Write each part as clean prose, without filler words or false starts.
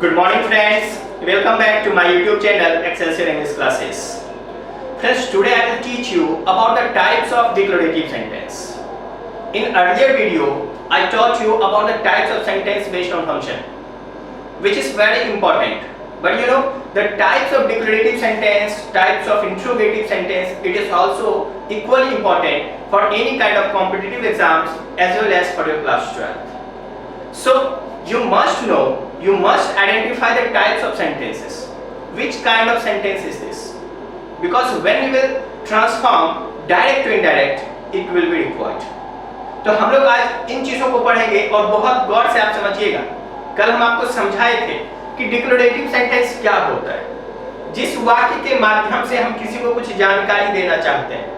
Good morning friends, welcome back to my YouTube channel Excelsior English Classes. Friends, today I will teach you about the types of declarative sentence. In earlier video, I taught you about the types of sentence based on function, which is very important. But you know, the types of declarative sentence, types of interrogative sentence, it is also equally important for any kind of competitive exams as well as for your class 12. So, you must know, you must identify the types of sentences. Which kind of sentence is this? Because when you will transform direct to indirect, it will be required. तो हम लोग आज इन चीजों को पढ़ेंगे और बहुत गौर से आप समझिएगा। कल हम आपको समझाए थे कि डिक्लेरेटिव सेंटेंस क्या होता है। जिस वाक्य के माध्यम से हम किसी को कुछ जानकारी देना चाहते हैं,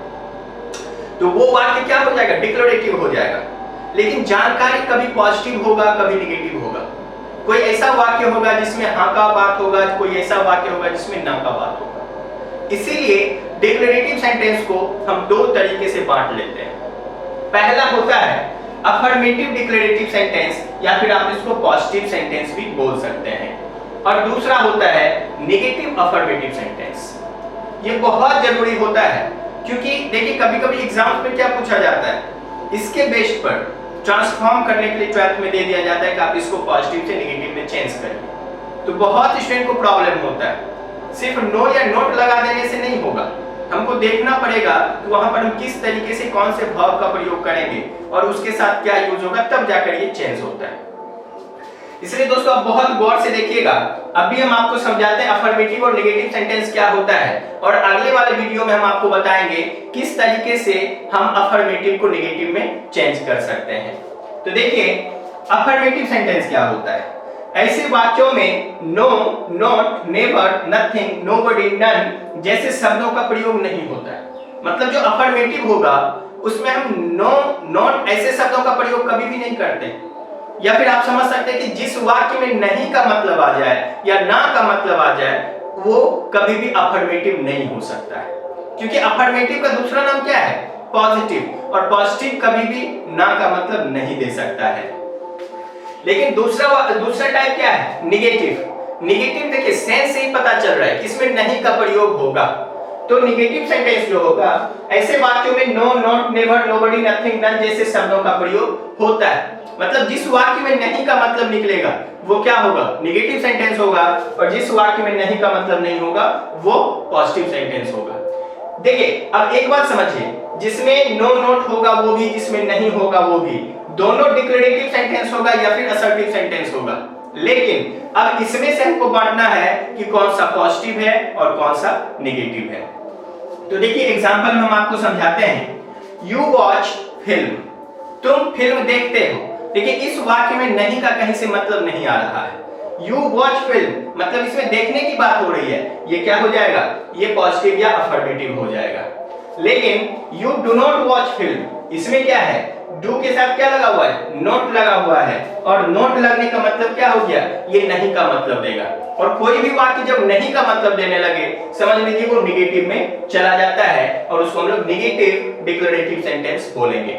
तो वो वाक्य क्या हो जाएगा? डिक्लेरेटिव हो जाएगा। लेकिन जानकारी कभी पॉजिटिव होगा, कभी निगेटिव होगा। कोई ऐसा वाक्य होगा जिसमें हाँ का बात होगा, कोई ऐसा वाक्य होगा जिसमें ना का बात होगा। इसीलिए डिक्लेरेटिव सेंटेंस को हम दो तरीके से बांट लेते हैं। पहला होता है अफर्मेटिव डिक्लेरेटिव सेंटेंस, या फिर आप इसको पॉजिटिव सेंटेंस भी बोल सकते हैं, और दूसरा होता है नेगेटिव अफर्मेटिव सेंटेंस। ये बहुत जरूरी होता है, क्योंकि देखिए कभी-कभी एग्जाम्स में क्या पूछा जाता है, इसके बेस पर ट्रांसफॉर्म करने के लिए 12th में दे दिया जाता है कि आप इसको पॉजिटिव से नेगेटिव में चेंज करिए। तो बहुत स्टूडेंट को प्रॉब्लम होता है। सिर्फ नो या नोट लगा देने से नहीं होगा, हमको देखना पड़ेगा कि वहां पर हम किस तरीके से कौन से वर्ब का प्रयोग करेंगे और उसके साथ क्या यूज होगा, तब जाकर ये चेंज होता है। इसलिए दोस्तों आप बहुत गौर से देखिएगा। अभी हम आपको समझाते हैं अफर्मेटिव और नेगेटिव सेंटेंस क्या होता है, और अगले वाले वीडियो में हम आपको बताएंगे किस तरीके से हम अफर्मेटिव को नेगेटिव में चेंज कर सकते हैं। तो देखिए अफर्मेटिव सेंटेंस क्या होता है। ऐसे वाक्यों में no, not, never, nothing, nobody, none जैसे शब्दों का प्रयोग नहीं होता है। मतलब जो अफर्मेटिव होगा उसमें हम नो, नॉट ऐसे शब्दों का प्रयोग कभी भी नहीं करते। या फिर आप समझ सकते हैं कि जिस वाक्य में नहीं का मतलब आ जाए या ना का मतलब आ जाए, वो कभी भी अफर्मेटिव नहीं हो सकता है। क्योंकि अफर्मेटिव का दूसरा नाम क्या है? पॉजिटिव, और पॉजिटिव कभी भी ना का मतलब नहीं दे सकता है। लेकिन दूसरा टाइप क्या है? निगेटिव। निगेटिव देखिए सेंस से ही पता चल रहा है कि इसमें नहीं का प्रयोग होगा। तो निगेटिव सेंटेंस जो होगा, ऐसे वाक्यों में no, not, never, nobody, nothing, none जैसे शब्दों का प्रयोग होता है। मतलब जिस वाक्य में नहीं का मतलब निकलेगा वो क्या होगा? निगेटिव सेंटेंस होगा, और जिस वाक्य में नहीं का मतलब नहीं होगा वो पॉजिटिव सेंटेंस होगा। देखिए अब एक बात समझिए, जिसमें नो, नॉट होगा वो भी, जिसमें नहीं होगा वो भी, दोनों डिक्लेरेटिव सेंटेंस होगा या फिर असर्टिव सेंटेंस होगा। लेकिन अब इसमें से हमको बांटना है कि कौन सा पॉजिटिव है और कौन सा नेगेटिव है। तो देखिए एग्जांपल में हम आपको समझाते हैं। यू वॉच फिल्म, तुम फिल्म देखते हो। देखिए इस वाक्य में नहीं का कहीं से मतलब नहीं आ रहा है। यू वॉच फिल्म मतलब इसमें देखने की बात हो रही है, ये क्या हो जाएगा? ये पॉजिटिव या अफर्मेटिव हो जाएगा। लेकिन you do not watch film, इसमें क्या है? डू के साथ क्या लगा हुआ है? नोट लगा हुआ है, और नोट लगने का मतलब क्या हो गया? ये नहीं का मतलब देगा। और कोई भी वाक्य जब नहीं का मतलब देने लगे, समझ लीजिए वो निगेटिव में चला जाता है, और उसको हम लोग निगेटिव डिक्लेरेटिव सेंटेंस बोलेंगे।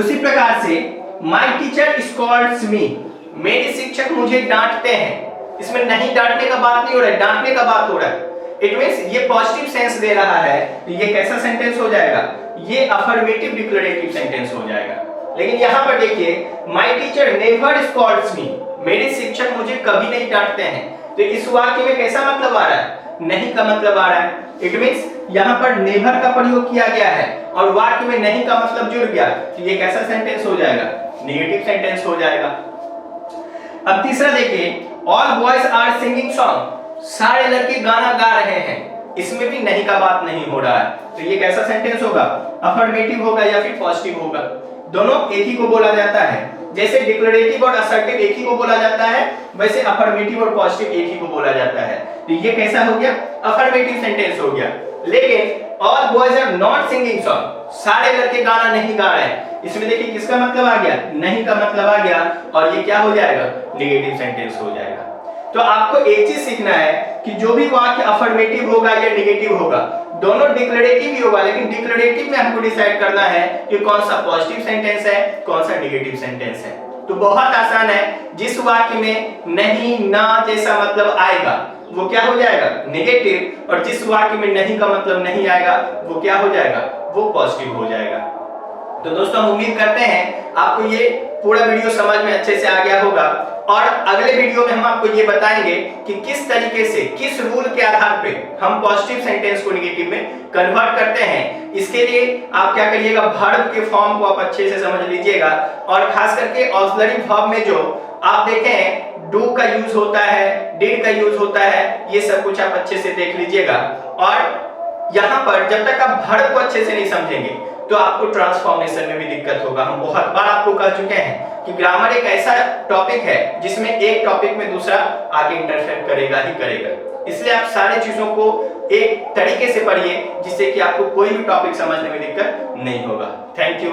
उसी प्रकार से माय टीचर स्कॉल्ड्स मी, मेरे शिक्षक मुझे डांटते हैं। इसमें नहीं डांटने का बात नहीं हो रहा है, डांटने का बात हो रहा है। इट मींस ये पॉजिटिव सेंस दे रहा है, तो ये कैसा सेंटेंस हो जाएगा? ये अफर्मेटिव डिक्लेरेटिव सेंटेंस हो जाएगा। लेकिन यहाँ पर देखिए माय टीचर नेवर स्कॉल्ड्स मी, मेरे शिक्षक मुझे कभी नहीं डांटते हैं। तो इस वाक्य में कैसा मतलब आ रहा है? नहीं का मतलब आ रहा है। इट मींस यहाँ पर नेवर का प्रयोग किया गया है और वाक्य में नहीं का मतलब जुड़ गया, तो ये कैसा सेंटेंस हो जाएगा? नेगेटिव सेंटेंस हो जाएगा। अब तीसरा देखिए, all boys are singing song, सारे लड़के गाना गा रहे हैं। इसमें भी नहीं का बात नहीं हो रहा है, तो ये कैसा सेंटेंस होगा? अफर्मेटिव होगा या फिर पॉजिटिव होगा? दोनों एक ही को बोला जाता है। जैसे डिक्लेरेटिव और असर्टिव एक ही को बोला जाता है, वैसे अफर्मेटिव और पॉजिटिव एक ही को बोला जाता है। तो ये कैसा हो गया? अफर्मेटिव सेंटेंस हो गया। लेकिन all boys are not singing song, सारे लड़के गाना नहीं गा रहे हैं। इसमें देखिए किसका मतलब आ गया? नहीं का मतलब आ गया, और ये क्या हो जाएगा? नेगेटिव सेंटेंस हो जाएगा। तो आपको एक चीज सीखना है कि जो भी वाक्य अफर्मेटिव होगा या नेगेटिव होगा, दोनों डिक्लेरेटिव ही होगा, लेकिन डिक्लेरेटिव में हमको डिसाइड करना है कि कौन सा पॉजिटिव सेंटेंस है, कौन सा नेगेटिव सेंटेंस है। तो बहुत आसान है, जिस वाक्य में नहीं ना जैसा मतलब आएगा वो क्या हो जाएगा, नेगेटिव, और जिस वाक्य में नहीं का मतलब नहीं आएगा वो क्या हो जाएगा, वो पॉजिटिव हो जाएगा। तो दोस्तों हम उम्मीद करते हैं आपको ये पूरा वीडियो समझ में अच्छे से आ गया होगा, और अगले वीडियो में हम आपको ये बताएंगे कि किस तरीके से, किस रूल के आधार पे हम पॉजिटिव सेंटेंस को नेगेटिव में कन्वर्ट करते हैं। इसके लिए आप क्या करिएगा, वर्ब के फॉर्म को आप अच्छे से समझ लीजिएगा, और खास करके ऑक्सिलरी वर्ब में जो आप देखें डू का यूज होता है, डिड का यूज होता है, ये सब कुछ आप अच्छे से देख लीजिएगा। और यहाँ पर जब तक आप वर्ब को अच्छे से नहीं समझेंगे तो आपको ट्रांसफॉर्मेशन में भी दिक्कत होगा। हम बहुत बार आपको कह चुके हैं कि ग्रामर एक ऐसा टॉपिक है जिसमें एक टॉपिक में दूसरा आगे इंटरफेयर करेगा ही करेगा, इसलिए आप सारी चीजों को एक तरीके से पढ़िए जिससे कि आपको कोई भी टॉपिक समझने में दिक्कत नहीं होगा। Thank you.